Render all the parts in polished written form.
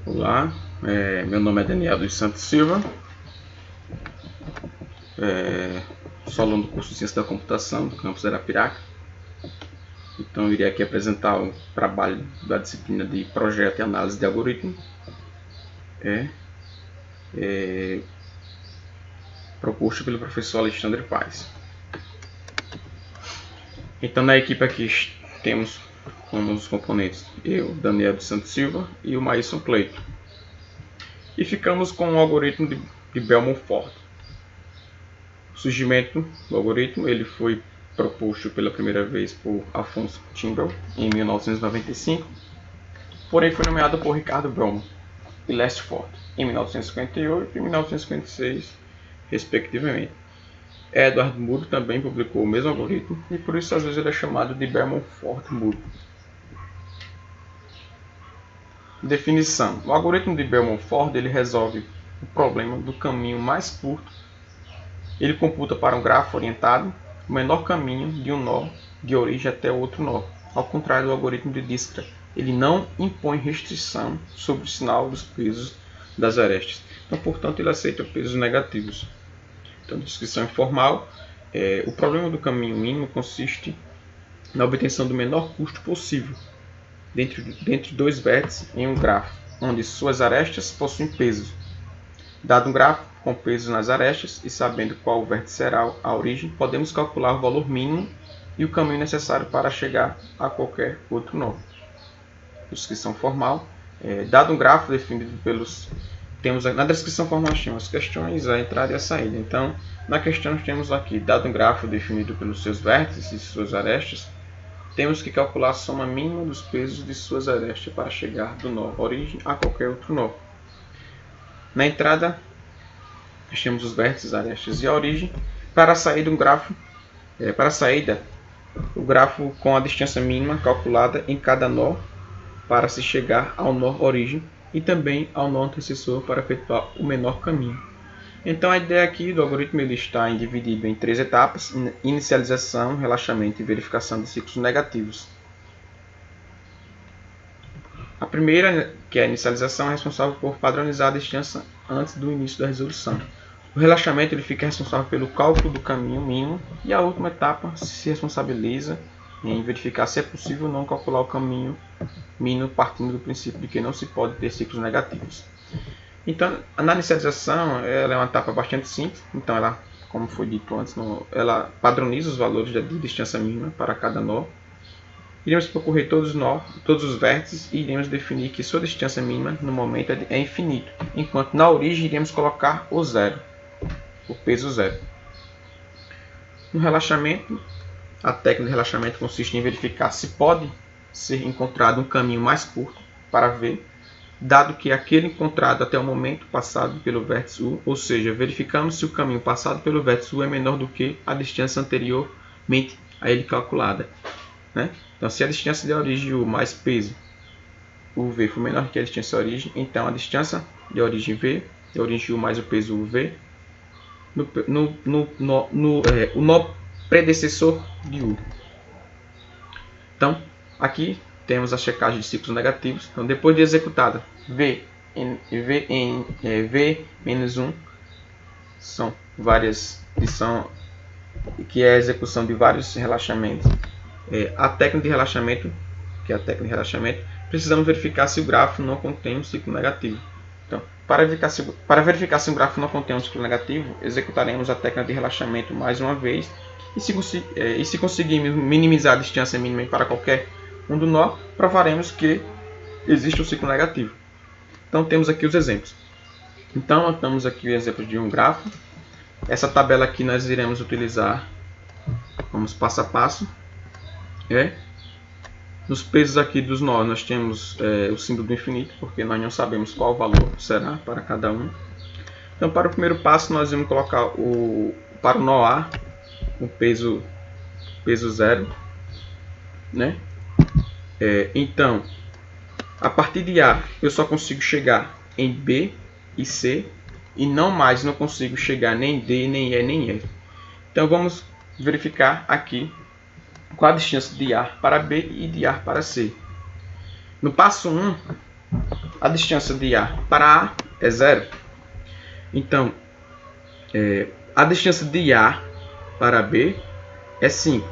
Olá, meu nome é Daniel dos Santos Silva, sou aluno do curso de Ciência da Computação do campus Arapiraca. Então eu irei aqui apresentar o trabalho da disciplina de Projeto e Análise de Algoritmo, proposto pelo professor Alexandre Paes. Então na equipe aqui temos como os componentes eu, Daniel dos Santos Silva, e o Maílson Cleito. E ficamos com o algoritmo de Bell-Mulford. O surgimento do algoritmo ele foi proposto pela primeira vez por Alphonse Timbrell em 1995, porém foi nomeado por Ricardo Brown e Lester Ford em 1958 e 1956, respectivamente. Edward Moore também publicou o mesmo algoritmo e por isso às vezes ele é chamado de Bell-Mulford-Moore. Definição: o algoritmo de Bell-Mulford ele resolve o problema do caminho mais curto. Ele computa para um grafo orientado o menor caminho de um nó de origem até outro nó. Ao contrário do algoritmo de Dijkstra, ele não impõe restrição sobre o sinal dos pesos das arestas. Então, portanto, ele aceita pesos negativos. Então, descrição informal: o problema do caminho mínimo consiste na obtenção do menor custo possível dentre dois vértices em um grafo, onde suas arestas possuem pesos. Dado um grafo com pesos nas arestas e sabendo qual vértice será a origem, podemos calcular o valor mínimo e o caminho necessário para chegar a qualquer outro nó. Descrição formal: dado um grafo definido pelos... na descrição formal temos as questões, a entrada e a saída. Então, na questão temos aqui, dado um grafo definido pelos seus vértices e suas arestas, temos que calcular a soma mínima dos pesos de suas arestas para chegar do nó origem a qualquer outro nó. Na entrada, nós temos os vértices, arestas e a origem. Para a saída, o grafo com a distância mínima calculada em cada nó para se chegar ao nó origem e também ao nó antecessor para efetuar o menor caminho. Então a ideia aqui do algoritmo ele está dividido em três etapas: inicialização, relaxamento e verificação de ciclos negativos. A primeira, que é a inicialização, é responsável por padronizar a distância antes do início da resolução. O relaxamento ele fica responsável pelo cálculo do caminho mínimo e a última etapa se responsabiliza em verificar se é possível ou não calcular o caminho mínimo partindo do princípio de que não se pode ter ciclos negativos. Então, a inicialização ela é uma etapa bastante simples. Então, ela, como foi dito antes, ela padroniza os valores de distância mínima para cada nó. Iremos percorrer todos os vértices e iremos definir que sua distância mínima no momento é infinito, enquanto na origem iremos colocar o zero, o peso zero. No relaxamento, a técnica de relaxamento consiste em verificar se pode ser encontrado um caminho mais curto para V, dado que aquele encontrado até o momento passado pelo vértice U, ou seja, verificamos se o caminho passado pelo vértice U é menor do que a distância anteriormente a ele calculada. Então, se a distância de origem U mais peso UV for menor que a distância de origem, então a distância de origem V, de origem U mais o peso UV, o nó predecessor de U. Então, aqui temos a checagem de ciclos negativos. Então, depois de executada V menos 1, são várias, que é a execução de vários relaxamentos. A técnica de relaxamento, precisamos verificar se o grafo não contém um ciclo negativo. Então, para verificar se o grafo não contém um ciclo negativo, executaremos a técnica de relaxamento mais uma vez. E se conseguirmos minimizar a distância mínima para qualquer um do nó, provaremos que existe um ciclo negativo. Então, temos aqui os exemplos. Então, temos aqui o exemplo de um grafo. Essa tabela aqui nós iremos utilizar, vamos passo a passo. Nos pesos aqui dos nós, nós temos o símbolo do infinito, porque nós não sabemos qual valor será para cada um. Então, para o primeiro passo, nós vamos colocar para o nó A, o peso zero. Então, a partir de A, eu só consigo chegar em B e C, e não consigo chegar nem em D, nem em E, nem em F. Então, vamos verificar aqui qual a distância de A para B e de A para C. No passo 1, a distância de A para A é 0. Então, a distância de A para B é 5.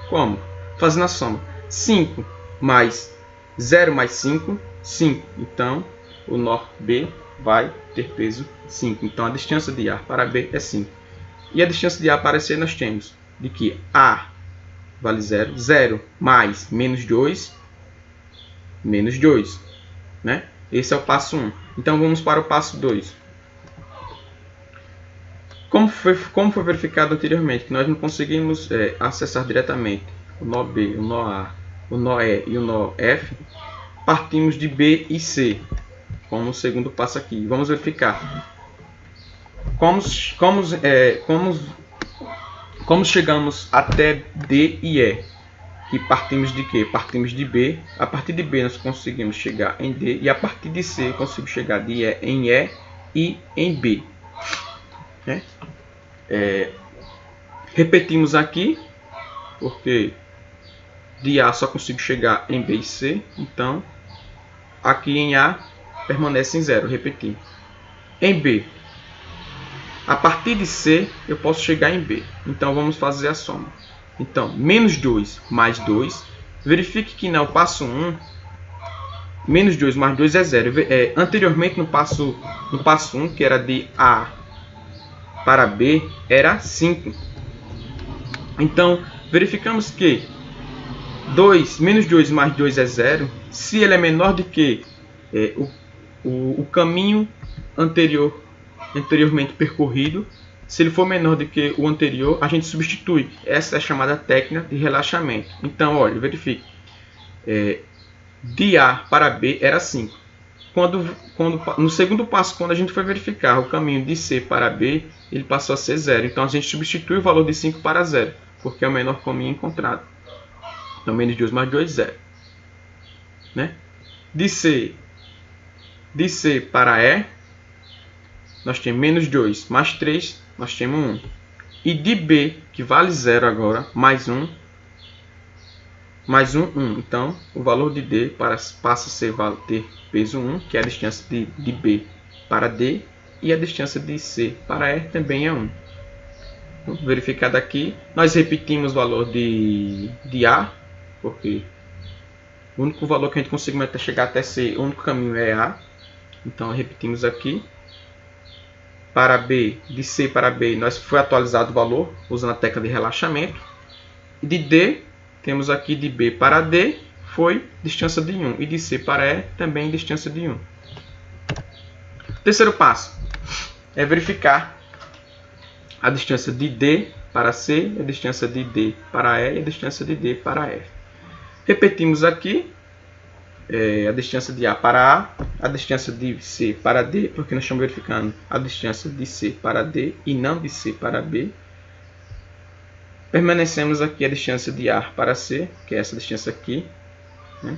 Como? Fazendo a soma. 5 mais 0 mais 5, 5. Então, o nó B vai ter peso 5. Então, a distância de A para B é 5. E a distância de A para C nós temos de que A vale 0. 0 mais menos 2, menos 2. Né? Esse é o passo 1. Então, vamos para o passo 2. Como foi verificado anteriormente, que nós não conseguimos acessar diretamente o nó B, o nó A, o nó E e o nó F, partimos de B e C, como o segundo passo aqui. Vamos verificar como chegamos até D e E. E partimos de quê? Partimos de B. A partir de B nós conseguimos chegar em D. E a partir de C conseguimos chegar de E em E e em B. Né? Repetimos aqui, porque de A só consigo chegar em B e C. Então, aqui em A permanece em 0. Repetir. Em B, a partir de C eu posso chegar em B. Então, vamos fazer a soma. Então, menos 2 mais 2. Verifique que no passo 1, menos 2 mais 2 é 0. Anteriormente, no passo 1, que era de A para B, era 5. Então, verificamos que menos 2 mais 2 é 0. Se ele é menor do que o caminho anteriormente percorrido, se ele for menor do que o anterior, a gente substitui. Essa é a chamada técnica de relaxamento. Então, olha, verifique. De A para B era 5. No segundo passo, quando a gente foi verificar o caminho de C para B, ele passou a ser 0. Então, a gente substitui o valor de 5 para 0, porque é o menor caminho encontrado. Então, menos 2 mais 2, 0. Né? De C para E, nós temos menos 2 mais 3, nós temos 1. E de B, que vale 0 agora, mais 1, 1. Então, o valor de D passa a ter peso 1, que é a distância de B para D, e a distância de C para E também é 1. Então, verificado aqui, nós repetimos o valor de A, porque o único valor que a gente conseguiu até chegar até C, o único caminho é A. Então, repetimos aqui. Para B, de C para B, foi atualizado o valor, usando a técnica de relaxamento. E de D, temos aqui de B para D, foi distância de 1. E de C para E, também distância de 1. Terceiro passo é verificar a distância de D para C, a distância de D para E e a distância de D para F. Repetimos aqui a distância de A para A distância de C para D, porque nós estamos verificando a distância de C para D e não de C para B. Permanecemos aqui a distância de A para C, que é essa distância aqui. Né?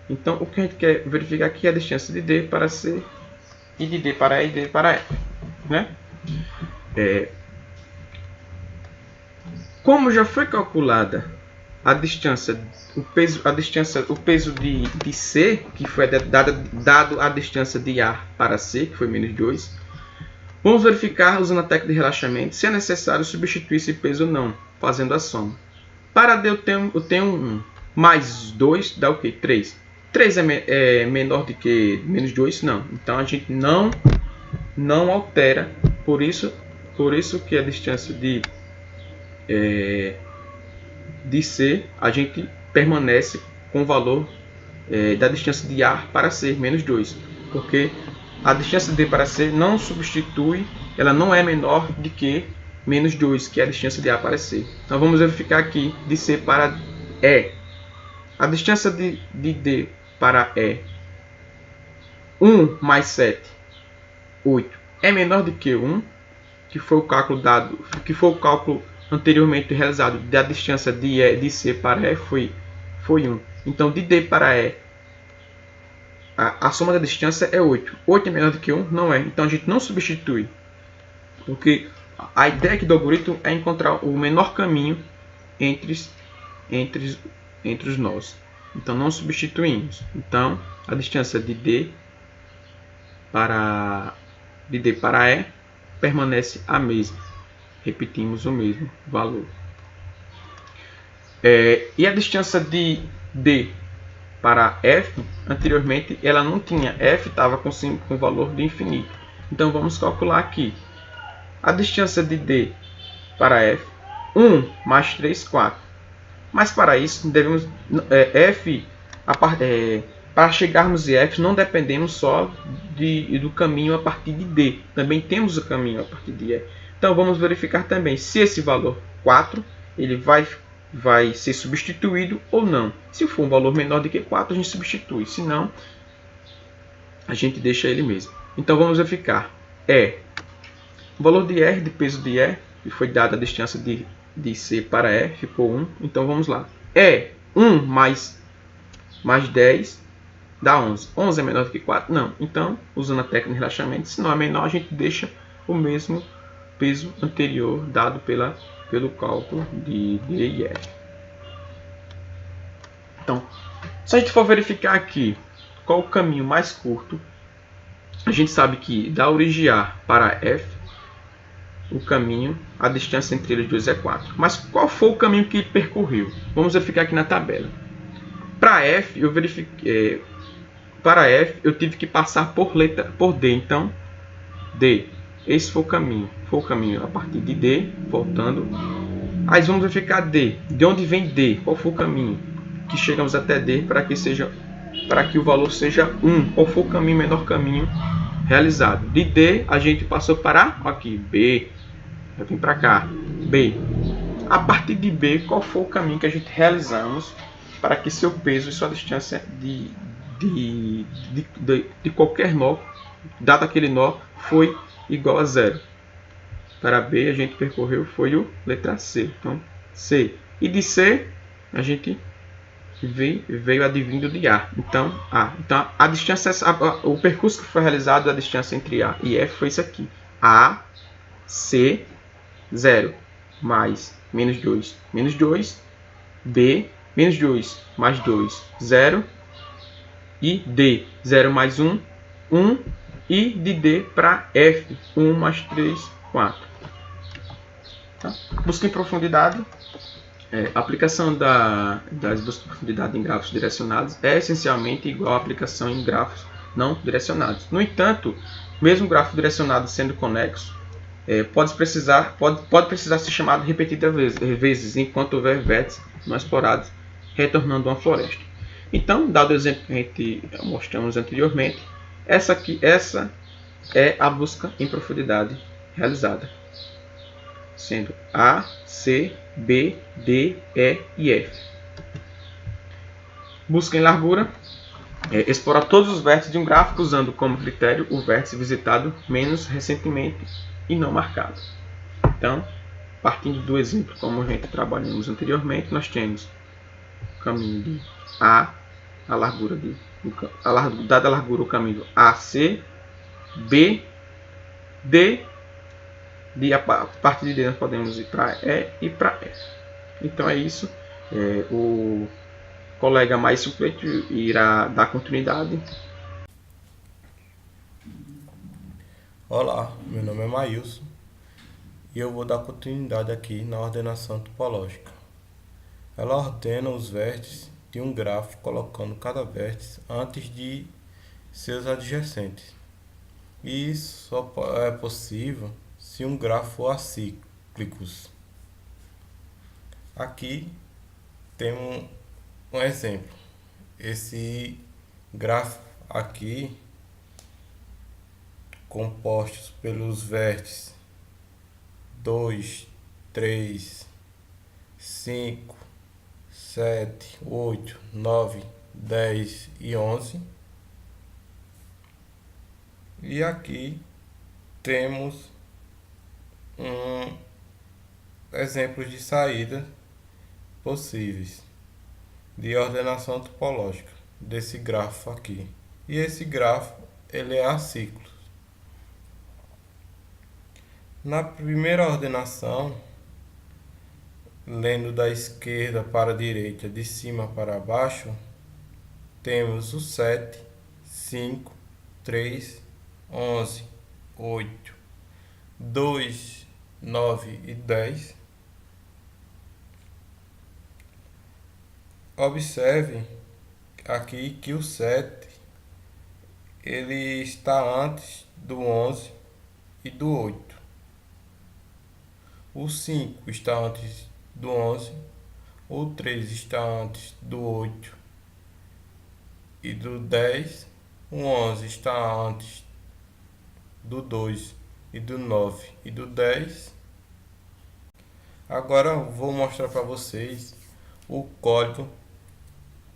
Então, o que a gente quer verificar aqui é a distância de D para C e de D para E e D para F. Né? Como já foi calculada a distância, o peso de C, que foi dado a distância de A para C, que foi menos 2, vamos verificar, usando a técnica de relaxamento, se é necessário substituir esse peso ou não, fazendo a soma. Para D eu tenho 1, mais 2 dá o quê? 3. 3 é menor do que menos 2? Não. Então, a gente não altera, por isso que a distância de C, a gente permanece com o valor da distância de A para C, menos 2. Porque a distância de D para C não substitui, ela não é menor do que menos 2, que é a distância de A para C. Então, vamos verificar aqui de C para E. A distância de D para E, 1 mais 7, 8, é menor do que 1, que foi o cálculo anteriormente realizado da distância de C para E foi 1. Então, de D para E, a soma da distância é 8. 8 é menor do que 1? Não é. Então, a gente não substitui. Porque a ideia aqui do algoritmo é encontrar o menor caminho entre os nós. Então, não substituímos. Então, a distância de D de D para E permanece a mesma. Repetimos o mesmo valor. E a distância de D para F, anteriormente ela não tinha, F estava com valor de infinito. Então vamos calcular aqui. A distância de D para F, 1 mais 3, 4. Mas para isso, devemos para chegarmos em F, não dependemos só do caminho a partir de D. Também temos o caminho a partir de E. Então vamos verificar também se esse valor 4 ele vai ser substituído ou não. Se for um valor menor do que 4, a gente substitui. Se não, a gente deixa ele mesmo. Então vamos verificar. O valor de R, de peso de E, que foi dada a distância de C para E, ficou 1. Então vamos lá. 1 mais 10 dá 11. 11 é menor do que 4? Não. Então, usando a técnica de relaxamento, se não é menor, a gente deixa o mesmo peso anterior dado pelo cálculo de D e F. Então, se a gente for verificar aqui qual o caminho mais curto, a gente sabe que da origem A para F, o caminho, a distância entre eles dois é 4. Mas qual foi o caminho que ele percorreu? Vamos verificar aqui na tabela. Para F, eu tive que passar por D. Então, D. Esse foi o caminho. Foi o caminho a partir de D, voltando. Aí vamos verificar D. De onde vem D? Qual foi o caminho que chegamos até D para que o valor seja 1? Qual foi o caminho, menor caminho realizado? De D, a gente passou para aqui, B. Eu vim para cá, B. A partir de B, qual foi o caminho que a gente realizamos para que seu peso e sua distância de qualquer nó, dado aquele nó, foi igual a 0? Para B, a gente percorreu foi o letra C. Então, C. E de C, a gente veio advindo de A. Então, A. Então, a distância, o percurso que foi realizado, a distância entre A e F foi isso aqui. A, C, 0, mais menos 2, menos 2, B, menos 2, mais 2, 0, e D, 0 mais 1, 1, e de D para F, 1 mais 3, 4. Tá? Busca em profundidade. A aplicação das buscas de profundidade em grafos direcionados é essencialmente igual à aplicação em grafos não direcionados. No entanto, mesmo grafo direcionado sendo conexo, pode precisar ser chamado repetidas vezes enquanto houver vértices não explorados, retornando a uma floresta. Então, dado o exemplo que a gente mostramos anteriormente, essa é a busca em profundidade realizada, sendo A, C, B, D, E e F. Busca em largura. Explorar todos os vértices de um gráfico usando como critério o vértice visitado menos recentemente e não marcado. Então, partindo do exemplo como a gente trabalhamos anteriormente, nós temos o caminho de A, dada a largura, o caminho AC, B, D, a partir de D nós podemos ir para E e para F. Então é isso. O colega mais suplente irá dar continuidade. Olá, meu nome é Maílson e eu vou dar continuidade aqui na ordenação topológica. Ela ordena os vértices de um grafo colocando cada vértice antes de seus adjacentes. E isso só é possível se um grafo for acíclico. Aqui temos um exemplo. Esse grafo aqui, compostos pelos vértices 2, 3, 5, 7, 8, 9, 10 e 11. E aqui temos exemplos de saída possíveis de ordenação topológica desse grafo aqui. E esse grafo ele é acíclico. Na primeira ordenação, lendo da esquerda para a direita, de cima para baixo, temos o 7, 5, 3 11, 8, 2, 9 e 10. Observe aqui que o 7 ele está antes do 11 e do 8. O 5 está antes do 11, o 3 está antes do 8 e do 10, o 11 está antes do 2 e do 9 e do 10. Agora vou mostrar para vocês o código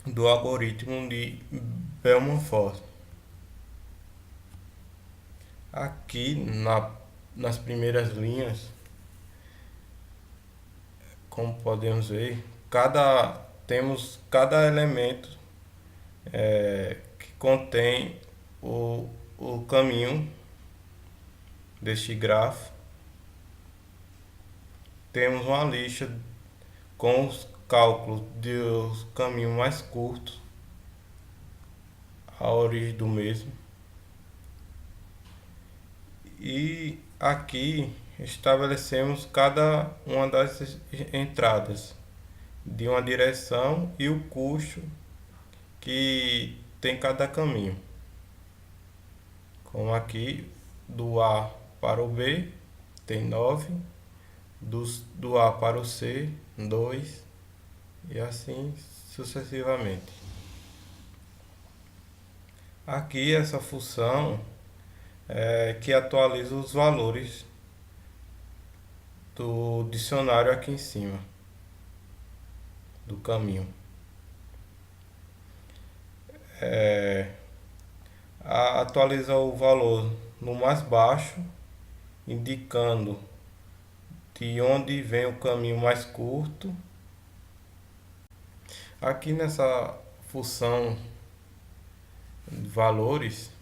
do algoritmo de Bellman-Ford. Aqui nas primeiras linhas, como podemos ver, temos cada elemento que contém o caminho deste grafo. Temos uma lista com os cálculos dos caminhos mais curtos, a origem do mesmo. E aqui estabelecemos cada uma das entradas de uma direção e o custo que tem cada caminho. Como aqui, do A para o B tem 9, do A para o C 2 e assim sucessivamente. Aqui essa função que atualiza os valores do dicionário aqui em cima do caminho. Atualiza o valor no mais baixo, indicando de onde vem o caminho mais curto. Aqui nessa função de valores,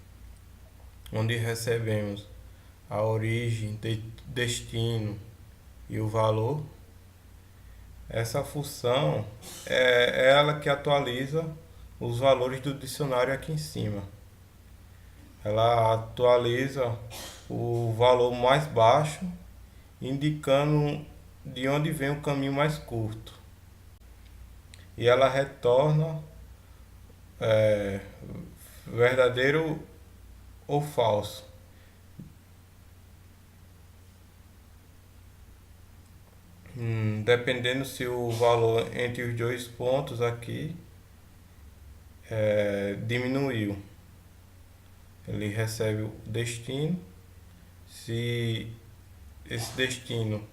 onde recebemos a origem, destino e o valor, essa função é ela que atualiza os valores do dicionário aqui em cima. Ela atualiza o valor mais baixo, indicando de onde vem o caminho mais curto. E ela retorna verdadeiro ou falso. Dependendo se o valor entre os dois pontos aqui diminuiu, ele recebe o destino. Se esse destino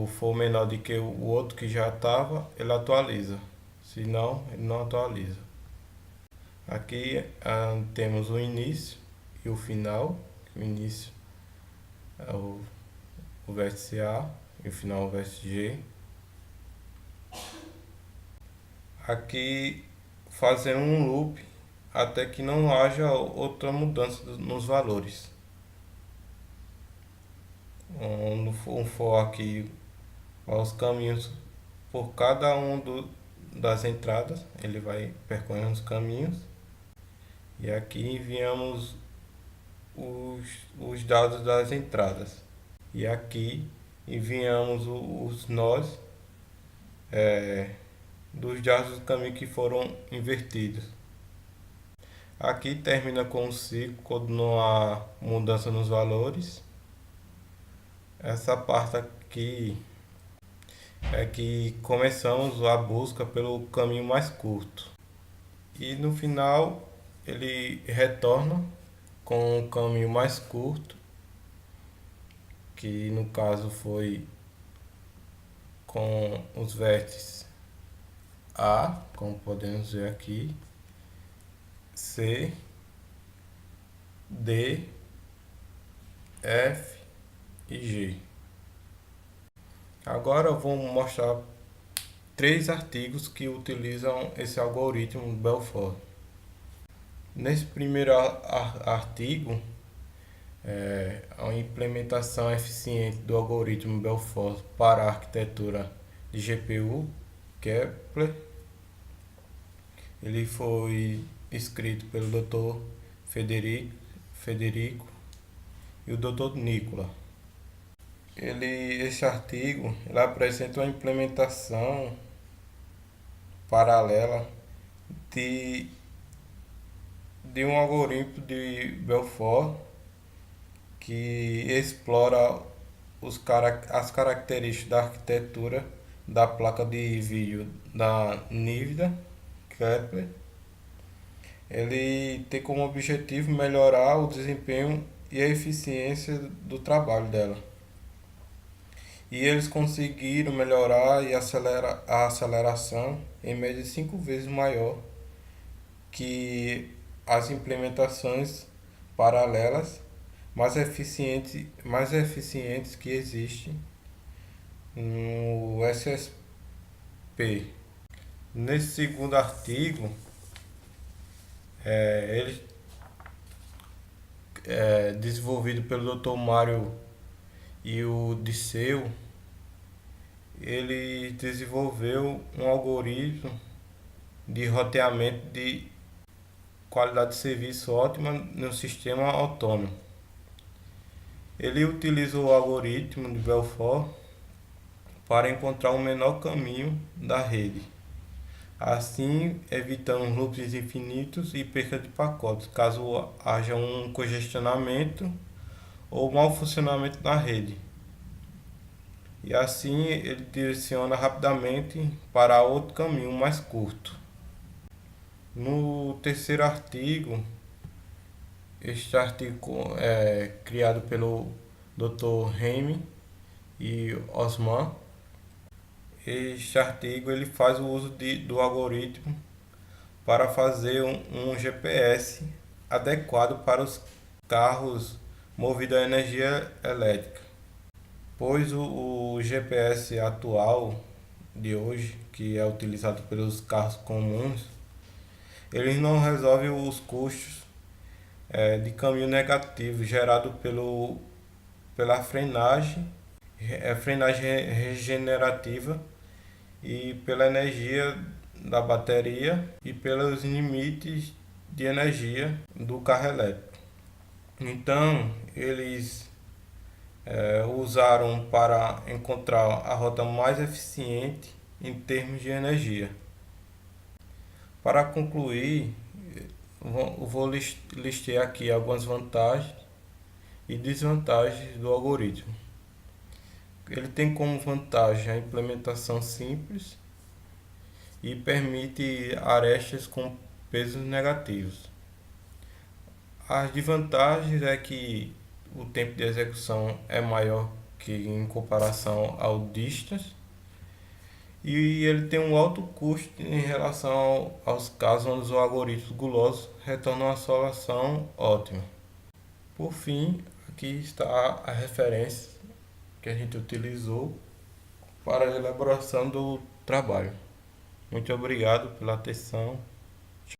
for menor do que o outro que já estava, ele atualiza. Se não, ele não atualiza. Aqui temos o início e o final. O início é o vértice A e o final é o vértice G. Aqui fazendo um loop até que não haja outra mudança nos valores. Um for aqui aos caminhos por cada das entradas, ele vai percorrendo os caminhos. E aqui enviamos os dados das entradas. E aqui enviamos os nós dos dados do caminho que foram invertidos. Aqui termina com o ciclo quando não há mudança nos valores. Essa parte aqui é que começamos a busca pelo caminho mais curto. E no final ele retorna com o caminho mais curto, que no caso foi com os vértices A, como podemos ver aqui, C, D, F e G. Agora eu vou mostrar 3 artigos que utilizam esse algoritmo Belfort. Nesse primeiro artigo, a implementação eficiente do algoritmo Belfort para a arquitetura de GPU Kepler. Ele foi escrito pelo Dr. Federico e o Dr. Nicola. Esse artigo ele apresenta uma implementação paralela de, de um algoritmo de Belfort que explora as características da arquitetura da placa de vídeo da NVIDIA Kepler. Ele tem como objetivo melhorar o desempenho e a eficiência do trabalho dela. E eles conseguiram melhorar e acelerar a aceleração em média 5 vezes maior que as implementações paralelas mais eficientes que existem no SSP. Nesse segundo artigo, ele é desenvolvido pelo Dr. Mário e o Disseu. Ele desenvolveu um algoritmo de roteamento de qualidade de serviço ótima no sistema autônomo. Ele utilizou o algoritmo de Belfort para encontrar o menor caminho da rede, assim evitando loops infinitos e perda de pacotes, caso haja um congestionamento ou mau funcionamento da rede. E assim ele direciona rapidamente para outro caminho mais curto. No terceiro artigo, este artigo é criado pelo Dr. Remy e Osman. Este artigo ele faz o uso do algoritmo para fazer um GPS adequado para os carros movidos a energia elétrica, pois o GPS atual de hoje, que é utilizado pelos carros comuns, ele não resolve os custos de caminho negativo gerado pela frenagem regenerativa e pela energia da bateria e pelos limites de energia do carro elétrico. Então, eles usaram para encontrar a rota mais eficiente em termos de energia. Para concluir, vou listar aqui algumas vantagens e desvantagens do algoritmo. Ele tem como vantagem a implementação simples e permite arestas com pesos negativos. As desvantagens é que o tempo de execução é maior que em comparação ao distance e ele tem um alto custo em relação aos casos onde os algoritmos gulosos retornam a solução ótima. Por fim, aqui está a referência que a gente utilizou para a elaboração do trabalho. Muito obrigado pela atenção.